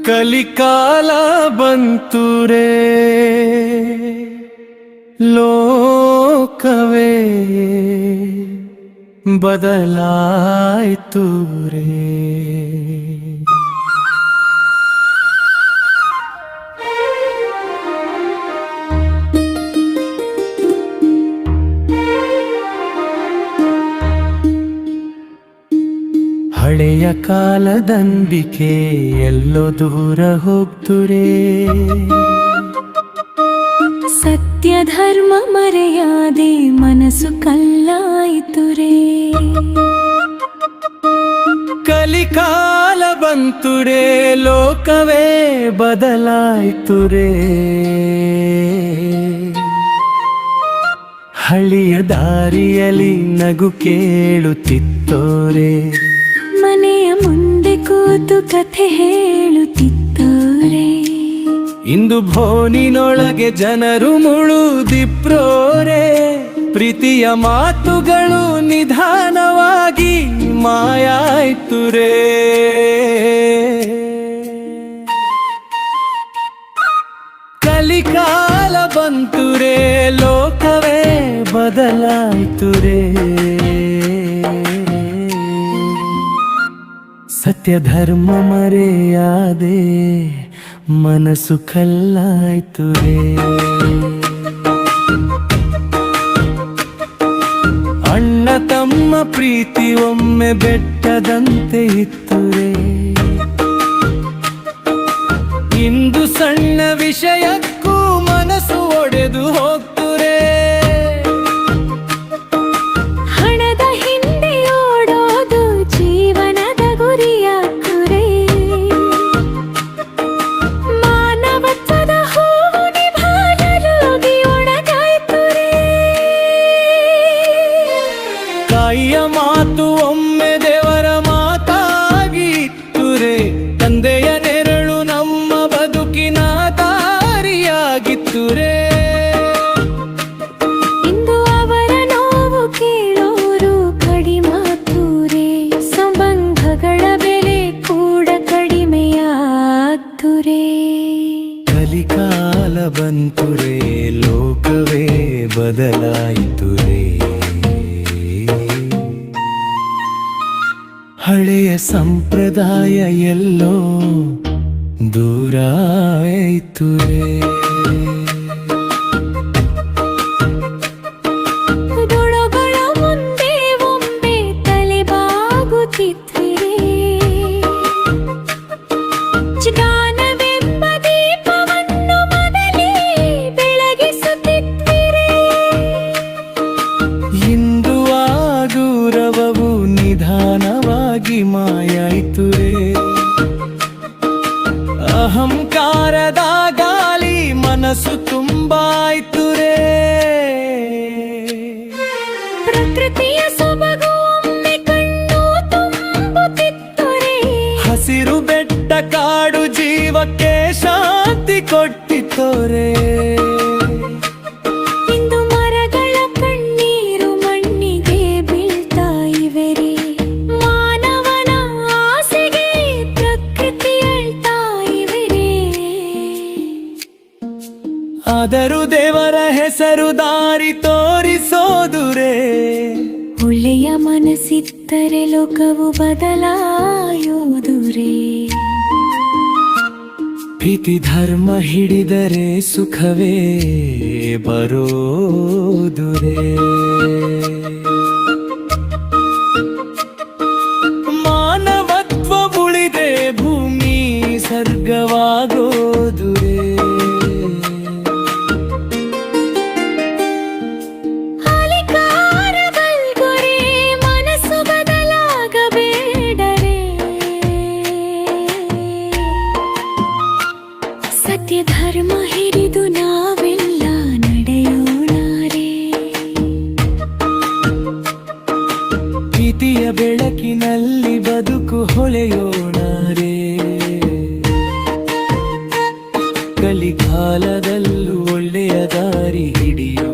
ಕಲಿಕಾಲ ಬಂತುರೇ ಲೋಕವೇ ಬದಲಾಯಿತು ರೇ. ಹಳೆಯ ಕಾಲದಂಬಿಕೆ ಎಲ್ಲೋ ದೂರ ಹೋಗ್ತುರೇ. ಸತ್ಯ ಧರ್ಮ ಮರೆಯಾದೆ ಮನಸ್ಸು ಕಲ್ಲಾಯಿತುರೇ. ಕಲಿಕಾಲ ಬಂತುರೇ ಲೋಕವೇ ಬದಲಾಯಿತುರೇ. ಹಳ್ಳಿಯ ದಾರಿಯಲ್ಲಿ ನಗು ಕೇಳುತ್ತಿತ್ತೋರೆ, ಮನೆಯ ಮುಂದೆ ಕೂತು ಕಥೆ ಹೇಳುತ್ತಿತ್ತೋರೆ. ಇಂದು ಭೋನಿನೊಳಗೆ ಜನರು ಮುಳುದಿಪ್ರೋರೆ. ಪ್ರೀತಿಯ ಮಾತುಗಳು ನಿಧಾನವಾಗಿ ಮಾಯಾಯ್ತುರೇ. ಕಲಿಕಾಲ ಬಂತುರೇ ಲೋಕವೇ ಬದಲಾಯಿತುರೇ. ಸತ್ಯ ಧರ್ಮ ಮರೆಯಾದೆ ಮನಸ್ಸು ಕಲ್ಲಾಯ್ತುರೇ. ಅಣ್ಣ ತಮ್ಮ ಪ್ರೀತಿ ಒಮ್ಮೆ ಬೆಟ್ಟದಂತೆ ಇತ್ತುರೇ. ಇಂದು ಸಣ್ಣ ವಿಷಯಕ್ಕೂ ಮನಸ್ಸು ಒಡೆದು ಹೋಗ್ತುರೇ. ಹಣದ ಹಿಂದೆ ಓಡೋದು ಜೀವನದ ಗುರಿಯಾಗ್ತುರೇ. ಮಾನವತ್ವದ ಹೂವು ನಿಭಾನರೋಗಿ ಒಣಗಾಯ್ತುರೇ. ತಾಯಿಯ ಮಾತು ಒಮ್ಮೆ ದೇವರ ಮಾತಾಗಿ ಇತ್ತುರೇ. ತಂದೆಯ ನೆರಳು ನಮ್ಮ ಬದುಕಿನ ದಾರಿಯಾಗಿತ್ತುರೇ. ಇಂದು ಅವರ ನೋವು ಕೇಳೋರು ಕಡಿಮಾತುರೇ. ಸಂಬಂಧಗಳ ಬೆಲೆ ಕೂಡ ಕಡಿಮೆಯಾಗ್ತುರೇ. ಕಲಿಕಾಲ ಬಂತುರೇ ಲೋಕವೇ ಬದಲಾಯಿತುರೇ. ಹಳೆಯ ಸಂಪ್ರದಾಯ ಎಲ್ಲೋ ದೂರ ಆಯ್ತುರೇ. ದುಳುಗಳ ಮುಂದೆ ಒಮ್ಮೆ ತಲೆಬಾಗುತ್ತಿದ್ವಿರೇ. ಜ್ಞಾನವೆಂಬ ದೀಪವನ್ನು ಮೊದಲೇ ಬೆಳಗಿಸುತ್ತಿದ್ವಿರೇ. ಇಂದು ಆ ಗೌರವವು ನಿಧಾನವಾಗಿ ಮಾಯಾಯ್ತುರೇ. ಅಹಂಕಾರದ ಗಾಳಿ ಮನಸ್ಸು ತುಂಬಾಯ್ತುರೇ. ಪ್ರಕೃತಿಯ ಸೊಬಗು ಒಮ್ಮೆ ಕಣ್ಣು ತುಂಬುತ್ತಿತ್ತುರೇ. ಹಸಿರು ಬೆಟ್ಟ ಕಾಡು ಜೀವಕ್ಕೆ ಶಾಂತಿ ಕೊಟ್ಟಿತ್ತೋರೆ. ಇಂದು ಮರಗಳ ಕಣ್ಣೀರು ಮಣ್ಣಿಗೆ ಬೀಳ್ತಾ ಇವೆರೇ. ಮಾನವನ ಆಸೆಗೆ ಪ್ರಕೃತಿ ಅಳ್ತಾ ಇವೆರೇ. ಆದರೂ ದೇವರ ಹೆಸರು ದಾರಿ ತೋರಿಸೋದುರೇ. ಒಳ್ಳೆಯ ಮನಸ್ಸಿದ್ದರೆ ಲೋಕವು ಬದಲಾಯೋದುರೇ. ಪ್ರೀತಿ ಧರ್ಮ ಹಿಡಿದರೆ ಸುಖವೇ ಬರೋದುರೇ. ಮಾನವತ್ವ ಉಳಿದೆ ಭೂಮಿ ಸ್ವರ್ಗವಾಗೋದುರೇ. ಅಲಿಕಾರ ಬಲ್ಗೊರೆ ಮನಸ್ಸು ಬದಲಾಗಬೇಡರೆ. ಸತ್ಯ ಧರ್ಮ ಹಿಡಿದು ನಾವೆಲ್ಲ ನಡೆಯೋಣಾರೇ. ಪ್ರೀತಿಯ ಬೆಳಕಿನಲ್ಲಿ ಬದುಕು ಹೊಳೆಯೋಣಾರೇ. ಕಲಿಕಾಲದಲ್ಲೂ ಒಳ್ಳೆಯ ದಾರಿ ಹಿಡಿಯೋ